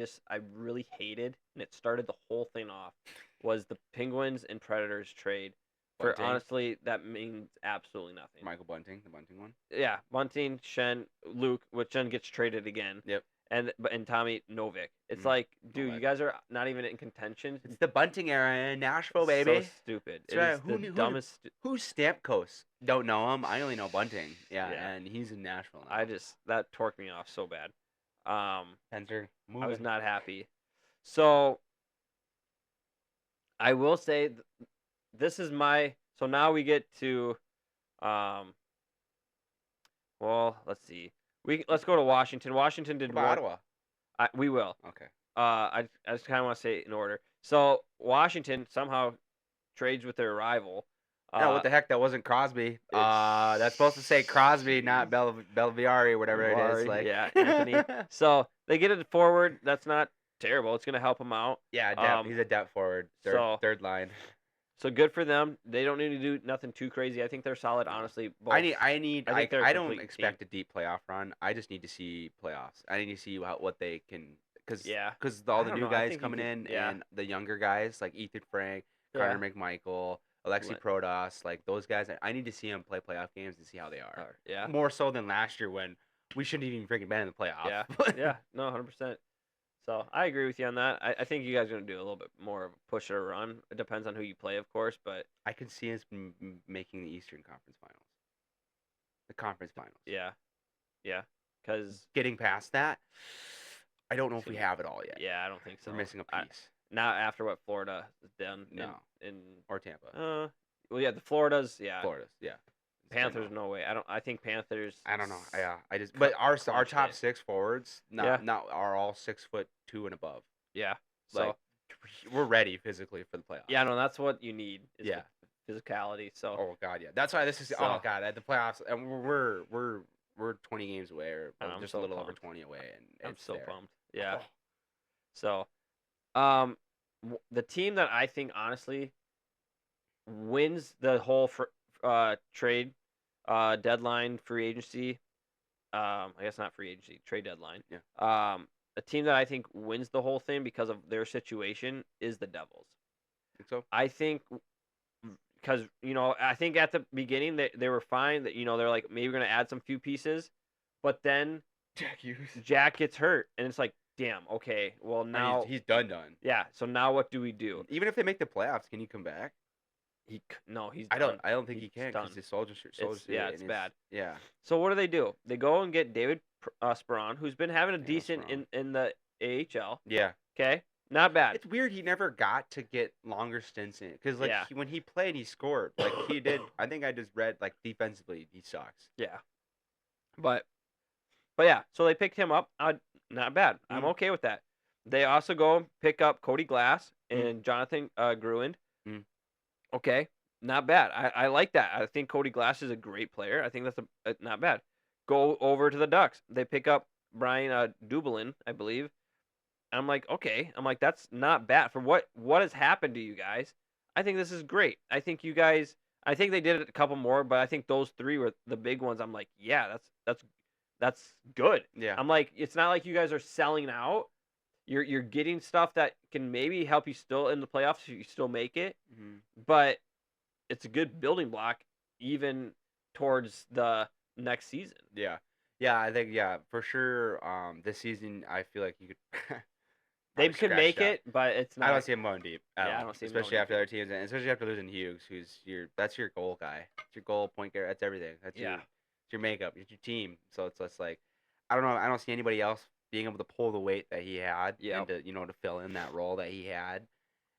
really hated, and it started the whole thing off, was the Penguins and Predators trade. For honestly, that means absolutely nothing. Michael Bunting, the Bunting one. Yeah, Bunting, Shen, Luke, which Shen gets traded again. Yep. And Tommy Novik. It's like, dude, you guys are not even in contention. It's the Bunting era in Nashville, baby. So stupid. That's right. The dumbest. Who's Stamkos? Don't know him. I only know Bunting. Yeah, and he's in Nashville now. That torqued me off so bad. Spencer, I was not happy. So I will say, this is my. So now we get to, well, let's see. Let's go to Washington. Washington did Ottawa. We will. Okay. I just kind of want to say it in order. So Washington somehow trades with their rival. No, what the heck? That wasn't Crosby. That's supposed to say Crosby, not Belviari or whatever it is. Like, yeah, Anthony. So they get it forward. That's not terrible. It's gonna help him out. Yeah, he's a depth forward. Third line. So good for them. They don't need to do nothing too crazy. I think they're solid, honestly. Both. I don't expect a deep playoff run. I just need to see playoffs. I need to see what they can, because all the new guys coming in and the younger guys like Ethan Frank, Carter McMichael, Alexei Protas, like those guys. I need to see them play playoff games and see how they are. Yeah. More so than last year when we shouldn't even freaking been in the playoffs. Yeah. Yeah. No, 100%. So I agree with you on that. I think you guys are going to do a little bit more of a push or a run. It depends on who you play, of course, but I can see us making the Eastern Conference Finals. The conference finals. Yeah. Yeah. Because getting past that, I don't know if we have it all yet. Yeah, I don't think so. We're missing a piece. Not after what Florida has done. No. Or Tampa. Well, yeah, the Floridas, yeah. Panthers, no way. I think Panthers. I don't know. Yeah, but our top 6 forwards, are all 6'2" and above. Yeah. So like, we're ready physically for the playoffs. Yeah, no, that's what you need. Is physicality. So. Oh God, yeah. That's why this is. Oh God, at the playoffs, and we're 20 games away, or just a little over 20 away, and I'm so pumped. Yeah. So, the team that I think honestly wins the whole trade deadline free agency. I guess not free agency, trade deadline. Yeah. a team that I think wins the whole thing because of their situation is the Devils. Think so? I think because I think at the beginning they were fine. That they're like maybe we're gonna add some few pieces, but then Jack Hughes. Jack gets hurt, and it's like, damn. Okay, well now He's done. yeah. So now what do we do? Even if they make the playoffs, can he come back? No, he's I done. don't think he He's can done. because his soldier It's bad. Yeah. So what do? They go and get David Speron, who's been having a Yeah, decent Speron. in the AHL. Yeah. Okay, not bad. It's weird he never got to get longer stints in it because Yeah. when he played, he scored like he did. I think I just read like defensively he sucks. Yeah, but yeah. So they picked him up. Not bad. I'm Mm. okay with that. They also go pick up Cody Glass and Jonathan Gruand. Mm. Okay, not bad. I like that. I think Cody Glass is a great player. I think that's not bad. Go over to the Ducks. They pick up Brian Dumoulin, I believe. I'm like, okay. I'm like, that's not bad for what has happened to you guys. I think this is great. I think you guys. I think they did it a couple more, but I think those three were the big ones. I'm like, yeah, that's good. Yeah. I'm like, it's not like you guys are selling out. You're getting stuff that can maybe help you still in the playoffs if you still make it, but it's a good building block even towards the next season. Yeah. Yeah, I think for sure. This season, I feel like you could. They probably could scratch make that. it, but it's not. I don't see him going deep. At Yeah, I all, don't see him especially going after other teams, and especially after losing Hughes, who's that's your goal guy. It's your goal point guard. That's everything. That's Yeah. it's your makeup. It's your team. So it's just like, I don't know. I don't see anybody else being able to pull the weight that he had, Yep. and to fill in that role that he had,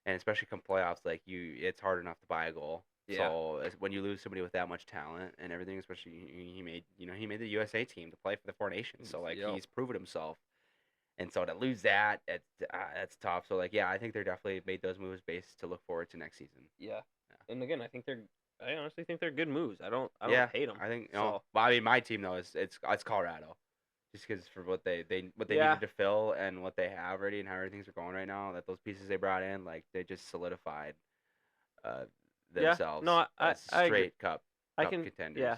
and especially come playoffs, like it's hard enough to buy a goal. Yeah. So when you lose somebody with that much talent and everything, especially he made the USA team to play for the Four Nations. So like Yep. he's proven himself. And so to lose that, that's tough. So like, yeah, I think they're definitely made those moves based to look forward to next season. Yeah. And again, I honestly think they're good moves. I don't hate them. I think so. well, I mean, my team though is it's Colorado, just because for what they Yeah. needed to fill and what they have already and how everything's are going right now. That those pieces they brought in, like they just solidified themselves. No, as I agree. straight cup contenders. Yeah,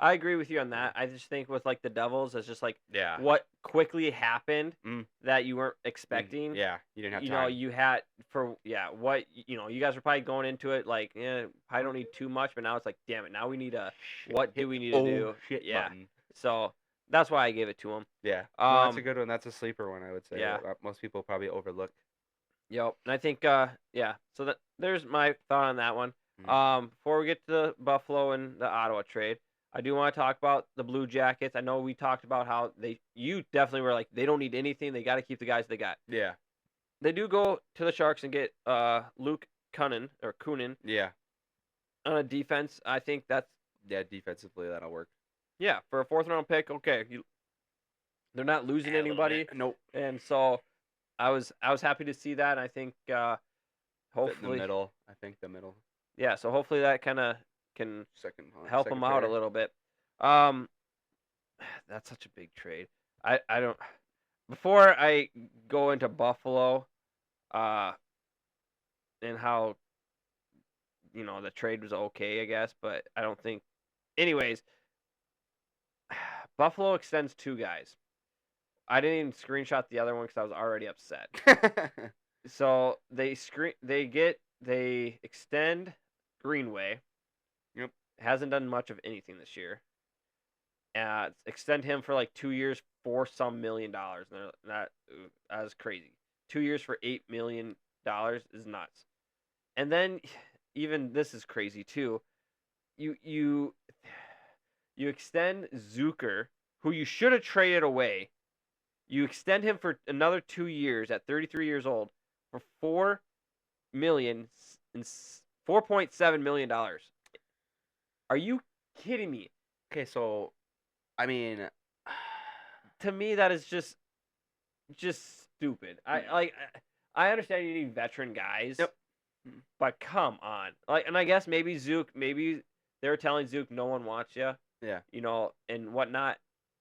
I agree with you on that. I just think with like the Devils, it's just like Yeah. what quickly happened that you weren't Mm, expecting. yeah, you didn't have You time. know, you had what you guys were probably going into it like, I don't need too much, but now it's like, damn it, now we need a what do we need to do? Shit Yeah. button. So that's why I gave it to him. Yeah. No, that's a good one. That's a sleeper one, I would say. Yeah. That most people probably overlook. Yep. And I think yeah. So there's my thought on that one. Mhm. Before we get to the Buffalo and the Ottawa trade, I do want to talk about the Blue Jackets. I know we talked about how you definitely were like they don't need anything. They got to keep the guys they got. Yeah. They do go to the Sharks and get Luke Kunin Yeah. on a defense. I think that's Defensively that'll work. for a 4th round pick. Okay, they're not losing A little anybody, bit. Nope. and so I was happy to see that. And I think hopefully the middle. I think the middle. Yeah, so hopefully that kind of can help them out a little bit. That's such a big trade. I don't. Before I go into Buffalo, and how the trade was okay, I guess, but I don't think. Anyways, Buffalo extends 2 guys. I didn't even screenshot the other one because I was already upset. So they extend Greenway. Yep. Hasn't done much of anything this year. Extend him for like 2 years for some $1 million. And that is crazy. 2 years for $8 million is nuts. And then even this is crazy too. You extend Zucker, who you should have traded away. You extend him for another 2 years at 33 years old for $4.7 million. Are you kidding me? Okay, so I mean, to me that is just stupid. I understand you need veteran guys. Yep. But come on. And I guess maybe they were telling Zook no one wants you. Yeah. And whatnot.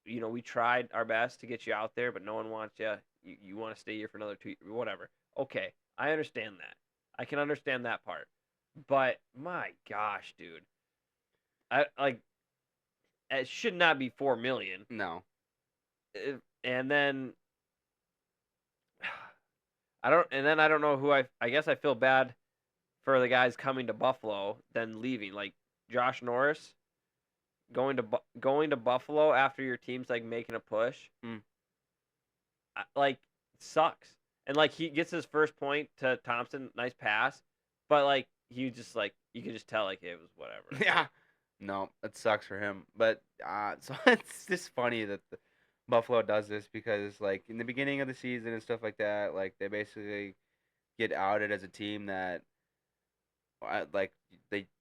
We tried our best to get you out there, but no one wants you. You want to stay here for another 2 years, whatever. Okay, I understand that. I can understand that part. But my gosh, dude. It should not be $4 million. No. And then I don't know who I guess I feel bad for the guys coming to Buffalo then leaving. Like Josh Norris going to Buffalo after your team's like making a push, Mm. like sucks. And like he gets his first point to Thompson, nice pass, but like he just like you could just tell like it was whatever. Yeah. No, it sucks for him. But so it's just funny that Buffalo does this because like in the beginning of the season and stuff like that, like they basically get outed as a team that like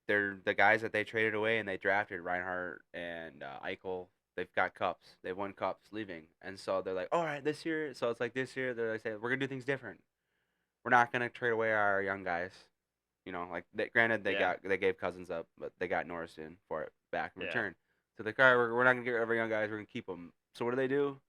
they're the guys that they traded away and they drafted Reinhardt and Eichel. They've got cups. They've won cups leaving, and so they're like, all right, this year. So it's like this year they're like saying we're gonna do things different. We're not gonna trade away our young guys. Like granted Yeah. they gave Cousins up, but they got Norris in for it back in Yeah. return. So they're like, all right, we're not gonna get rid of our young guys. We're gonna keep them. So what do?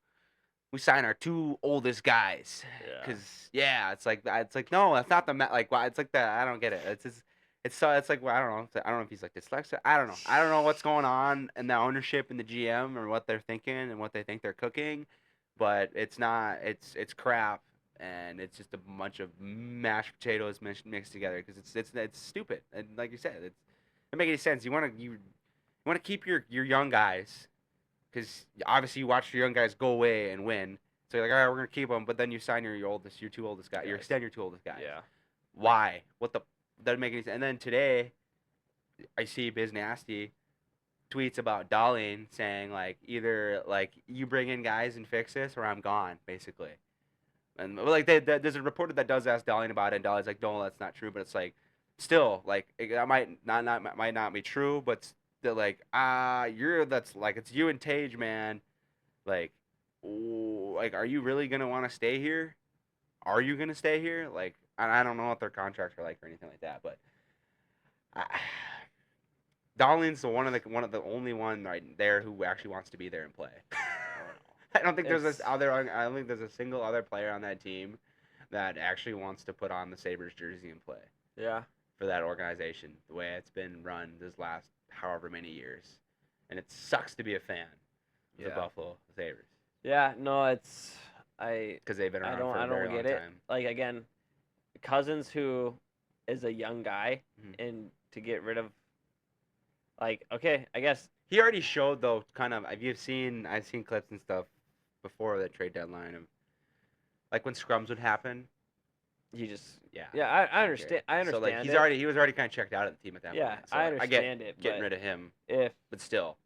We sign our two oldest guys. Yeah. Cause it's like no, that's not the like. It's like that. I don't get it. It's just, it's like well, I don't know. I don't know if he's like dyslexic. I don't know. I don't know what's going on in the ownership and the GM or what they're thinking and what they think they're cooking, but it's not. It's crap and it's just a bunch of mashed potatoes mixed together because it's stupid and like you said, it doesn't make any sense. You want to keep your young guys because obviously you watch your young guys go away and win. So you're like, all right, we're gonna keep them, but then you sign your two oldest guys. You extend your two oldest guys. Yeah. Why? What the? Doesn't make any sense. And then today, I see Biz Nasty tweets about Darlene saying like either like you bring in guys and fix this or I'm gone basically. And like there's a reporter that does ask Darlene about it, and Darlene's like, no, that's not true. But it's like still like that might not be true, but they're like that's like it's you and Tage, man. Like, like are you really gonna want to stay here? Are you gonna stay here? Like, I don't know what their contracts are like or anything like that, but I, Darlene's one of the only one right there who actually wants to be there and play. I don't think I don't think there's a single other player on that team that actually wants to put on the Sabres jersey and play. Yeah. For that organization, the way it's been run this last however many years, and it sucks to be a fan of the Buffalo Sabres. Yeah, no, it's because they've been around for a very long time. Like again, Cousins, who is a young guy, and to get rid of, like, okay, I guess he already showed though. Kind of, I've seen clips and stuff before the trade deadline of, like when scrums would happen. He just I understand. I understand. So like he was already kind of checked out of the team at that point. So I understand getting rid of him. But still,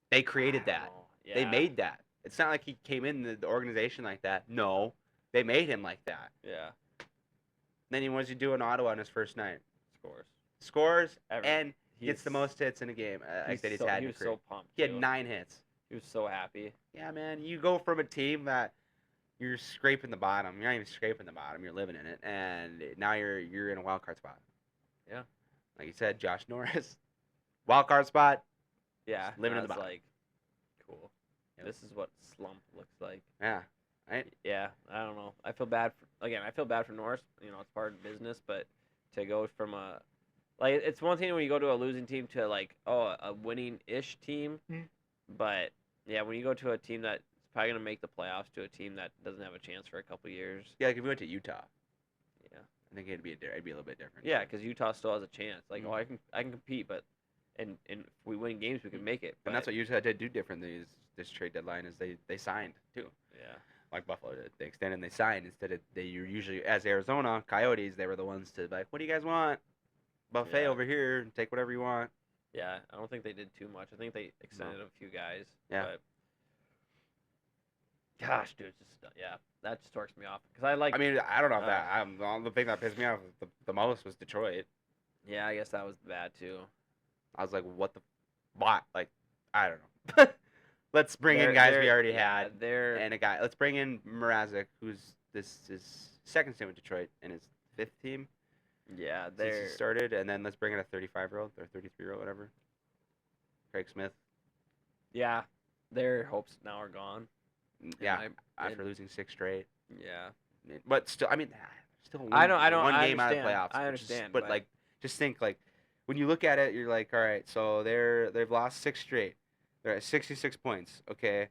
they created that. Yeah. They made that. It's not like he came in the organization like that. No, they made him like that. Yeah. Then what does he do in Ottawa on his first night? Scores. And gets the most hits in a game that he's had. He was so pumped. He had 9 hits. He was so happy. Yeah, man. You go from a team that you're scraping the bottom. You're not even scraping the bottom. You're living in it, and now you're in a wild card spot. Yeah. Like you said, Josh Norris, wild card spot. Yeah. Living in the bottom. Like, cool. Yep. This is what slump looks like. Yeah. Right? Yeah, I don't know. I feel bad for Norris. It's part of business, but to go from it's one thing when you go to a losing team to like a winning-ish team, but yeah, when you go to a team that's probably gonna make the playoffs to a team that doesn't have a chance for a couple years. Yeah, like if we went to Utah. Yeah. I think it'd be a little bit different. Yeah, because Utah still has a chance. Like, I can compete, but and if we win games, we can make it. And that's what Utah did do differently this trade deadline is they signed too. Yeah. Like Buffalo did. They extended and they signed instead of they usually, as Arizona Coyotes, they were the ones to like, what do you guys want? Buffet over here and take whatever you want. Yeah, I don't think they did too much. I think they extended a few guys. Yeah. But gosh, dude, that just torques me off because I like. I mean, I don't know if the thing that pissed me off the most was Detroit. Yeah, I guess that was bad too. I was like, what the, what? Like, I don't know. Let's bring in guys we already had. And a guy. Let's bring in Mrazek, who's his second stint with Detroit and his 5th team. Yeah, since he started, and then let's bring in a 35-year-old or 33-year-old, whatever. Craig Smith. Yeah, their hopes now are gone. Yeah, after losing 6 straight. Yeah, but still, I mean, I don't. One I game understand. out of playoffs. I understand, but like, just think like, when you look at it, you're like, all right, so they've lost 6 straight. They're at 66 points. Okay.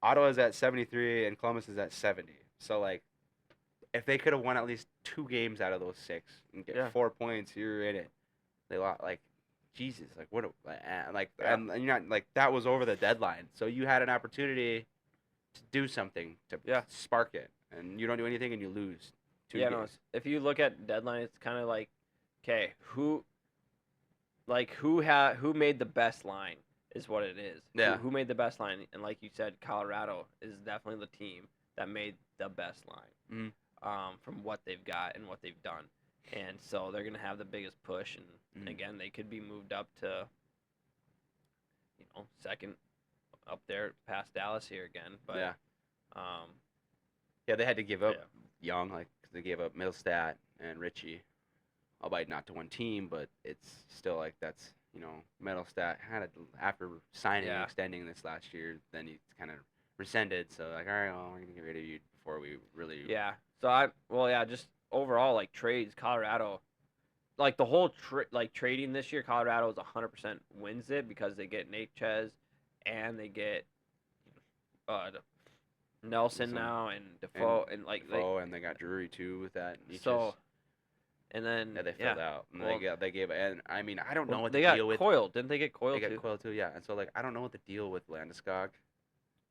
Ottawa's at 73 and Columbus is at 70. So like, if they could have won at least 2 games out of those 6 and get Yeah. 4 points, you're in it. They lost, like, Jesus, like what, like, Yeah. and you're not like that was over the deadline, so you had an opportunity to do something to Yeah. spark it, and you don't do anything and you lose 2 Yeah, no. games. If you look at deadline, it's kind of like, okay, who made the best line is what it is. Yeah. Who made the best line? And like you said, Colorado is definitely the team that made the best line. From what they've got and what they've done, and so they're gonna have the biggest push. And again, they could be moved up to, second up there past Dallas here again. But Yeah. um, Yeah, they had to give up yeah. Young, like 'cause they gave up Middlestat and Richie, albeit not to one team, but it's still like that's Middlestat had it after signing and Yeah. extending this last year, then he kind of rescinded. So like, all right, well, we're gonna get rid of you before we really. Yeah. So just overall, like, trades, Colorado, like the whole trading this year, Colorado is 100% wins it because they get Nate Chez and they get Nelson now and Defoe and and they got Drury too with that. so. And then Yeah, they filled out. And well, they gave, and I mean, I don't know what they the got deal with. Coyle. Didn't they get Coyle They too? got Coyle too, yeah. And so like, I don't know what the deal with Landeskog,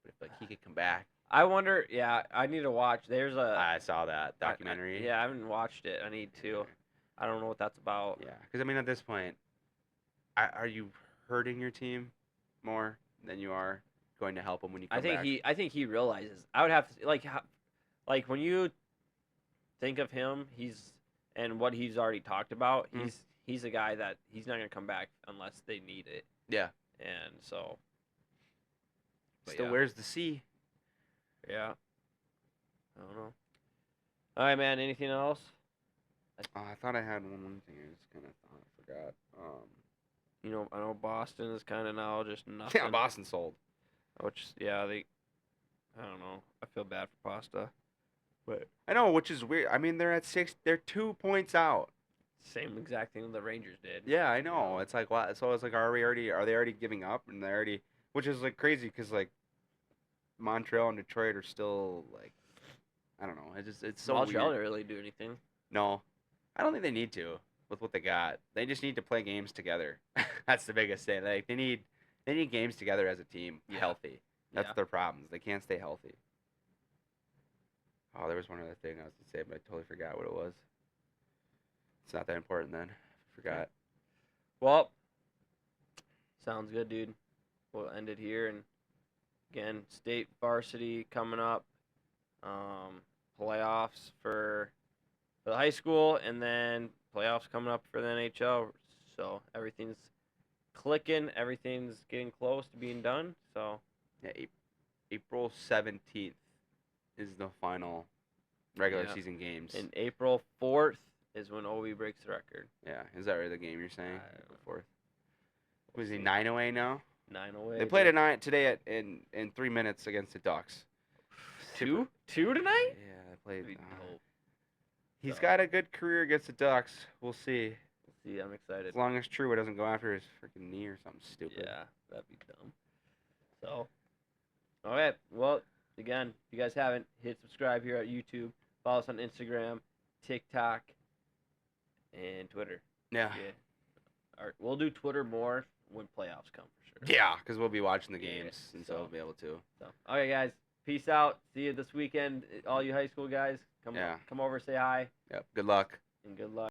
but if like he could come back. I wonder. Yeah, I need to watch. There's a. I saw that documentary. Yeah, I haven't watched it. I need to. I don't know what that's about. Yeah, because I mean, at this point, are you hurting your team more than you are going to help them when you come back? I think he realizes. I would have to like when you think of him, and what he's already talked about. He's a guy that he's not gonna come back unless they need it. Yeah. And so. Still wears the C. Yeah. I don't know. All right, man. Anything else? I thought I had one thing. I just kind of thought I forgot. I know Boston is kind of now just nothing. Yeah, Boston sold. Which, I don't know. I feel bad for Pasta. But I know, which is weird. I mean, they're at 6. They're 2 points out. Same exact thing the Rangers did. Yeah, I know. It's like, what? So it's like, are they already giving up? And they're already, which is like crazy because like Montreal and Detroit are still like, I don't know. It's so Montreal weird. didn't really do anything. No, I don't think they need to with what they got. They just need to play games together. That's the biggest thing. Like they need games together as a team, healthy. That's their problems. They can't stay healthy. Oh, there was one other thing I was gonna say, but I totally forgot what it was. It's not that important then. Forgot. Well, sounds good, dude. We'll end it here. And again, state varsity coming up. Playoffs for the high school, and then playoffs coming up for the NHL. So everything's clicking. Everything's getting close to being done. So yeah, April 17th is the final regular season games. And April 4th is when OB breaks the record. Yeah, is that right? The game you're saying? April 4th. Was he 9 away now? 9 away. They played at 9 today in 3 minutes against the Ducks. Two tonight? Yeah, they played. Dope. He's got a good career against the Ducks. We'll see. See, I'm excited. As long as Trua doesn't go after his freaking knee or something stupid. Yeah, that'd be dumb. So, all right. Well, again, if you guys haven't, hit subscribe here at YouTube. Follow us on Instagram, TikTok, and Twitter. Yeah. All right, we'll do Twitter more when playoffs come for sure. Yeah, because we'll be watching the games, and so we'll be able to. So, okay, guys. Peace out. See you this weekend, all you high school guys. Come over, say hi. Yep. Good luck. And good luck.